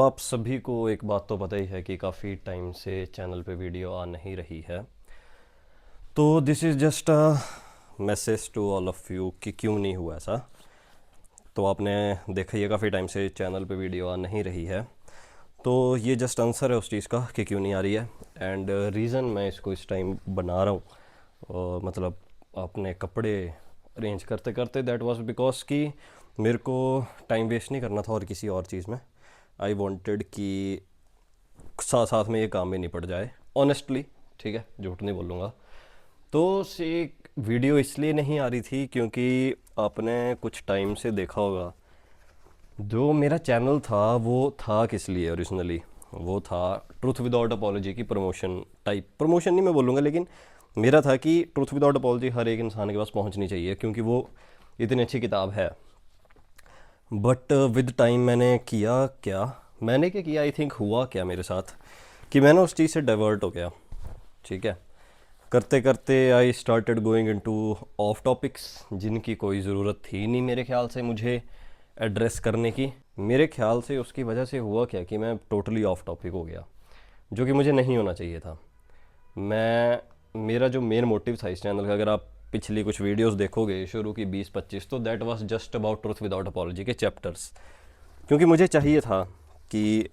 आप सभी को एक बात तो पता ही है कि काफ़ी टाइम से चैनल पे वीडियो आ नहीं रही है। तो this is just a message to all of you कि क्यों नहीं हुआ ऐसा। तो आपने देखा ही है काफ़ी टाइम से चैनल पे वीडियो आ नहीं रही है, तो ये जस्ट आंसर है उस चीज़ का कि क्यों नहीं आ रही है। एंड रीज़न मैं इसको इस टाइम बना रहा हूँ, मतलब अपने कपड़े अरेंज करते करते, दैट वाज बिकॉज कि मेरे को टाइम वेस्ट नहीं करना था और किसी और चीज़ में। आई वांटेड कि साथ साथ में ये काम भी निपट जाए ऑनेस्टली, ठीक है, झूठ नहीं बोलूँगा। तो से वीडियो इसलिए नहीं आ रही थी क्योंकि आपने कुछ टाइम से देखा होगा जो मेरा चैनल था वो था किस लिए ओरिजिनली। वो था ट्रूथ विदाउट अपॉलॉजी की प्रमोशन टाइप, प्रमोशन नहीं मैं बोलूँगा, लेकिन मेरा था कि ट्रूथ विदाउट अपॉलॉजी हर एक इंसान के पास पहुँचनी चाहिए क्योंकि वो इतनी अच्छी किताब है। बट विद टाइम मैंने किया क्या, मैंने क्या किया, आई थिंक हुआ क्या मेरे साथ कि मैंने उस चीज़ से डाइवर्ट हो गया। ठीक है, करते करते I started going into of topics जिनकी कोई ज़रूरत थी नहीं मेरे ख्याल से मुझे एड्रेस करने की। मेरे ख्याल से उसकी वजह से हुआ क्या कि मैं टोटली ऑफ टॉपिक हो गया, जो कि मुझे नहीं होना चाहिए था। मैं मेरा जो मेन मोटिव था इस चैनल का, अगर आप पिछली कुछ वीडियोस देखोगे शुरू की 20-25, तो that was just about truth without apology के चैप्टर्स, क्योंकि मुझे चाहिए था कि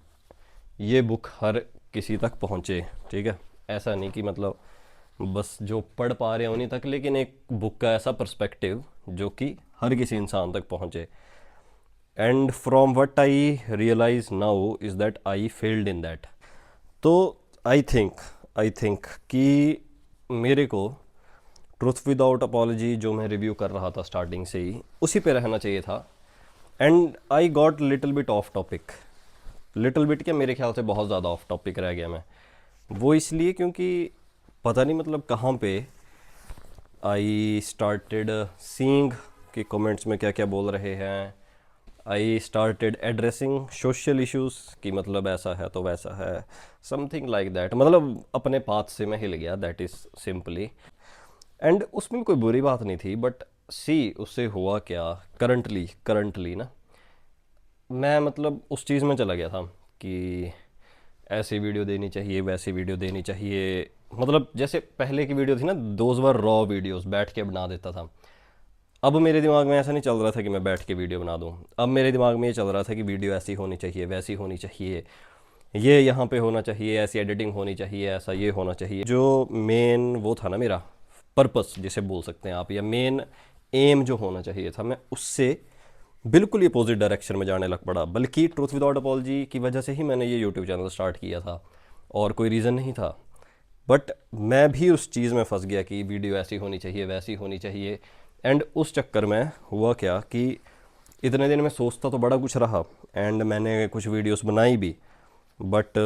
ये बुक हर किसी तक पहुँचे। ठीक है, ऐसा नहीं कि मतलब बस जो पढ़ पा रहे हैं उन्हीं तक, लेकिन एक बुक का ऐसा पर्सपेक्टिव जो कि हर किसी इंसान तक पहुँचे। And from what I realise now is that I failed in that. तो आई थिंक कि मेरे को ट्रूथ विदाउट अपॉलॉजी जो मैं रिव्यू कर रहा था स्टार्टिंग से ही उसी पे रहना चाहिए था। And I got little bit of topic, little bit क्या, मेरे ख्याल से बहुत ज़्यादा ऑफ टॉपिक रह गया मैं। वो इसलिए क्योंकि पता नहीं मतलब कहाँ पे आई स्टार्टेड सीइंग कि कमेंट्स में क्या क्या बोल रहे हैं। I started addressing social issues कि मतलब ऐसा है तो वैसा है, समथिंग लाइक दैट। मतलब अपने पाथ से मैं हिल गया, दैट इज़ सिंपली। एंड उसमें कोई बुरी बात नहीं थी, बट सी उससे हुआ क्या, करंटली ना मैं मतलब उस चीज़ में चला गया था कि ऐसी वीडियो देनी चाहिए, वैसी वीडियो देनी चाहिए। मतलब जैसे पहले की वीडियो थी ना, दोज वर रॉ वीडियोस, बैठ के बना देता था। अब मेरे दिमाग में ऐसा नहीं चल रहा था कि मैं बैठ के वीडियो बना दूं। अब मेरे दिमाग में ये चल रहा था कि वीडियो ऐसी होनी चाहिए, वैसी होनी चाहिए, ये यहाँ पे होना चाहिए, ऐसी एडिटिंग होनी चाहिए, ऐसा ये होना चाहिए। जो मेन वो था ना मेरा पर्पस जिसे बोल सकते हैं आप, या मेन एम जो होना चाहिए था, मैं उससे बिल्कुल ही अपोजिट डायरेक्शन में जाने लग पड़ा। बल्कि ट्रूथ विदाउट अपॉलॉजी की वजह से ही मैंने ये यूट्यूब चैनल स्टार्ट किया था और कोई रीज़न नहीं था। बट मैं भी उस चीज़ में फंस गया कि वीडियो ऐसी होनी चाहिए, वैसी होनी चाहिए। एंड उस चक्कर में हुआ क्या कि इतने दिन में सोचता तो बड़ा कुछ रहा एंड मैंने कुछ वीडियोस बनाई भी, but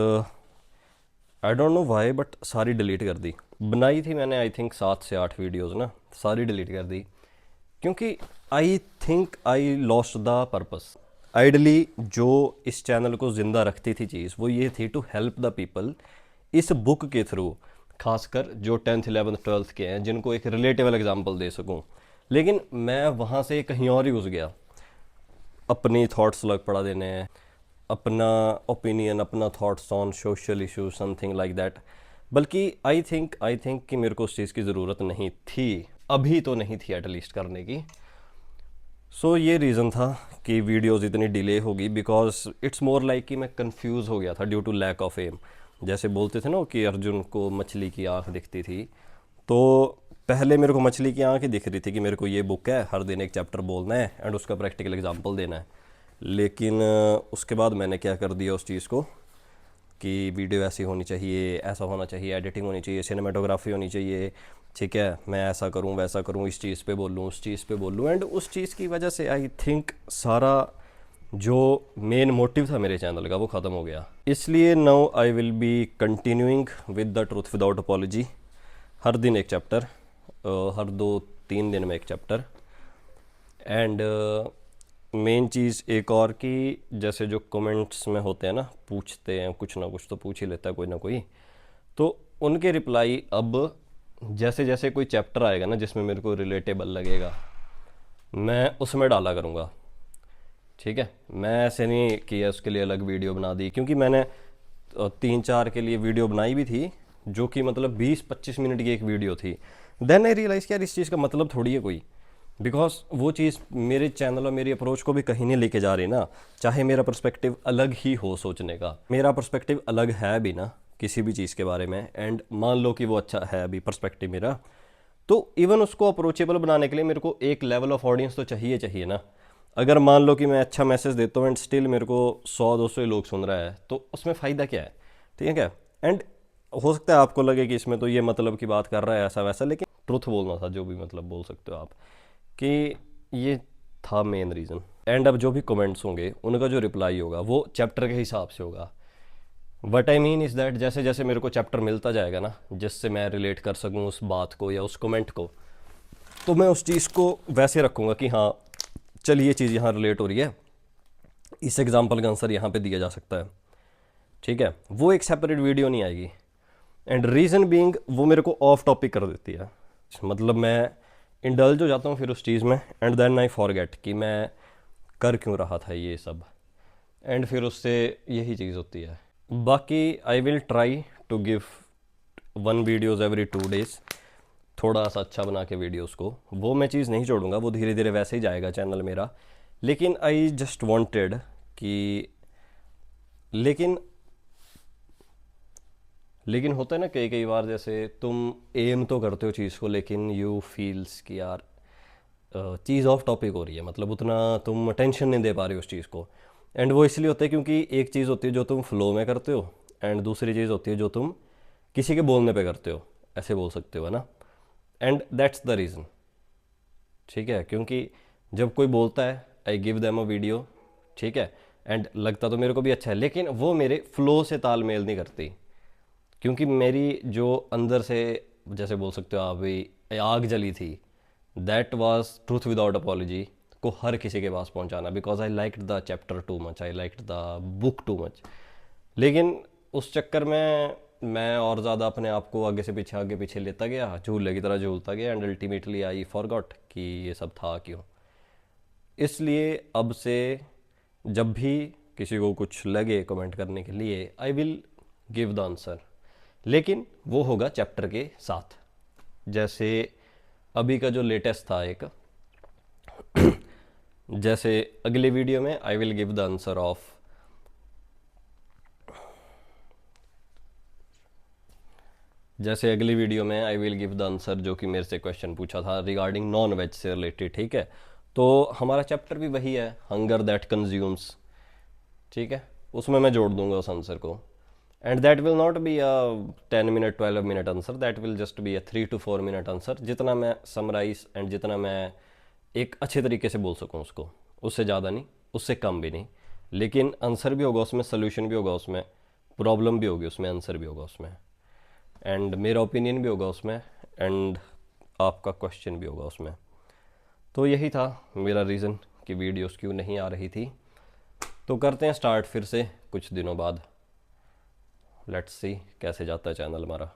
I don't know why, but सारी डिलीट कर दी। बनाई थी मैंने आई थिंक 7 से 8 वीडियोस ना, सारी डिलीट कर दी क्योंकि I think I lost the purpose. Ideally जो इस चैनल को ज़िंदा रखती थी चीज़ वो ये थी टू हेल्प द पीपल इस बुक के थ्रू, खासकर जो 10th 11th 12th के हैं जिनको एक रिलेटेबल एग्जांपल दे सकूं। लेकिन मैं वहाँ से कहीं और ही घुस गया, अपनी थॉट्स लग पड़ा देने, अपना ओपिनियन, अपना thoughts on social issue, something like that. बल्कि आई थिंक कि मेरे को उस चीज़ की ज़रूरत नहीं थी, अभी तो नहीं थी एटलीस्ट करने की। सो ये रीज़न था कि वीडियोज़ इतनी डिले होगी, बिकॉज इट्स मोर लाइक कि मैं कंफ्यूज हो गया था due to lack of aim. जैसे बोलते थे ना कि अर्जुन को मछली की आँख दिखती थी, तो पहले मेरे को मछली की आँख ही दिख रही थी कि मेरे को ये बुक है, हर दिन एक चैप्टर बोलना है एंड उसका प्रैक्टिकल एग्जाम्पल देना है। लेकिन उसके बाद मैंने क्या कर दिया उस चीज़ को कि वीडियो ऐसी होनी चाहिए, ऐसा होना चाहिए, एडिटिंग होनी चाहिए, सिनेमाटोग्राफी होनी चाहिए। ठीक है, मैं ऐसा करूं, वैसा करूं, इस चीज़ पे बोलूं, उस चीज़ पे बोलूं। एंड उस चीज़ की वजह से आई थिंक सारा जो मेन मोटिव था मेरे चैनल का वो ख़त्म हो गया। इसलिए now I will be continuing with the truth without apology. हर दिन एक चैप्टर, हर 2-3 दिन में एक चैप्टर। एंड मेन चीज़ एक और कि जैसे जो कमेंट्स में होते हैं ना, पूछते हैं कुछ ना कुछ तो पूछ ही लेता है कोई ना कोई, तो उनके रिप्लाई अब जैसे जैसे कोई चैप्टर आएगा ना जिसमें मेरे को रिलेटेबल लगेगा मैं उसमें डाला करूँगा। ठीक है, मैं ऐसे नहीं किया उसके लिए अलग वीडियो बना दी, क्योंकि मैंने 3-4 के लिए वीडियो बनाई भी थी जो कि मतलब 20-25 मिनट की एक वीडियो थी। देन आई रियलाइज़ कि यार इस चीज़ का मतलब थोड़ी है कोई, बिकॉज वो चीज़ मेरे चैनल और मेरी अप्रोच को भी कहीं नहीं लेके जा रही ना। चाहे मेरा पर्सपेक्टिव अलग ही हो सोचने का, मेरा पर्सपेक्टिव अलग है भी ना किसी भी चीज़ के बारे में, एंड मान लो कि वो अच्छा है अभी पर्सपेक्टिव मेरा, तो इवन उसको अप्रोचेबल बनाने के लिए मेरे को एक लेवल ऑफ ऑडियंस तो चाहिए चाहिए ना। अगर मान लो कि मैं अच्छा मैसेज देता हूँ एंड स्टिल मेरे को 100-200 लोग सुन रहा है, तो उसमें फ़ायदा क्या है? ठीक है क्या? एंड हो सकता है आपको लगे कि इसमें तो ये मतलब की बात कर रहा है ऐसा वैसा, लेकिन ट्रुथ बोलना था, जो भी मतलब बोल सकते हो आप, कि ये था मेन रीज़न। एंड अब जो भी कमेंट्स होंगे उनका जो रिप्लाई होगा वो चैप्टर के हिसाब से होगा। What I mean is that जैसे जैसे मेरे को चैप्टर मिलता जाएगा ना, जिससे मैं रिलेट कर सकूँ उस बात को या उस कमेंट को, तो मैं उस चीज़ को वैसे रखूँगा कि हाँ चलिए ये चीज़ यहाँ रिलेट हो रही है, इस एग्जाम्पल का आंसर यहाँ पे दिया जा सकता है। ठीक है, वो एक सेपरेट वीडियो नहीं आएगी। एंड रीज़न बीइंग वो मेरे को ऑफ टॉपिक कर देती है, मतलब मैं इंडल्ज हो जाता हूँ फिर उस चीज़ में, एंड देन आई फॉरगेट कि मैं कर क्यों रहा था ये सब, एंड फिर उससे यही चीज़ होती है। बाकी I will try to give 1 videos every 2 days, थोड़ा सा अच्छा बना के वीडियोस को, वो मैं चीज़ नहीं छोड़ूंगा, वो धीरे धीरे वैसे ही जाएगा चैनल मेरा। लेकिन आई जस्ट वांटेड कि लेकिन लेकिन होता है ना कई कई बार, जैसे तुम एम तो करते हो चीज़ को, लेकिन यू फील्स कि यार चीज़ ऑफ टॉपिक हो रही है, मतलब उतना तुम अटेंशन नहीं दे पा रहे हो उस चीज़ को। एंड वो इसलिए होता है क्योंकि एक चीज़ होती है जो तुम फ्लो में करते हो, एंड दूसरी चीज़ होती है जो तुम किसी के बोलने पे करते हो, ऐसे बोल सकते हो, है ना। And that's the reason. ठीक है, क्योंकि जब कोई बोलता है I give them a video, ठीक है, एंड लगता तो मेरे को भी अच्छा है, लेकिन वो मेरे फ्लो से तालमेल नहीं करती, क्योंकि मेरी जो अंदर से, जैसे बोल सकते हो आप भी, आग जली थी, that was truth without apology को हर किसी के पास पहुंचाना, because I liked the chapter too much, I liked the book too much. लेकिन उस चक्कर में मैं और ज़्यादा अपने आप को आगे पीछे लेता गया, झूले की तरह झूलता गया, एंड अल्टीमेटली आई फॉरगॉट कि ये सब था क्यों। इसलिए अब से जब भी किसी को कुछ लगे कमेंट करने के लिए, I will give the answer, लेकिन वो होगा चैप्टर के साथ। जैसे अभी का जो लेटेस्ट था एक, जैसे अगले वीडियो में I will give the answer of, जैसे अगली वीडियो में I will give the answer जो कि मेरे से क्वेश्चन पूछा था रिगार्डिंग नॉन वेज से रिलेटेड। ठीक है, तो हमारा चैप्टर भी वही है, हंगर दैट कंज्यूम्स। ठीक है, उसमें मैं जोड़ दूंगा उस आंसर को, and that will not be a 10 minute 12 minute answer, that will just be a 3 to 4 minute answer, जितना मैं समराइज एंड जितना मैं एक अच्छे तरीके से बोल सकूँ उसको, उससे ज़्यादा नहीं, उससे कम भी नहीं। लेकिन आंसर भी होगा उसमें, सोल्यूशन भी होगा उसमें, प्रॉब्लम भी होगी उसमें, आंसर भी होगा उसमें, एंड मेरा ओपिनियन भी होगा उसमें, एंड आपका क्वेश्चन भी होगा उसमें। तो यही था मेरा रीज़न कि वीडियोस क्यों नहीं आ रही थी। तो करते हैं स्टार्ट फिर से कुछ दिनों बाद, लेट्स सी कैसे जाता है चैनल हमारा।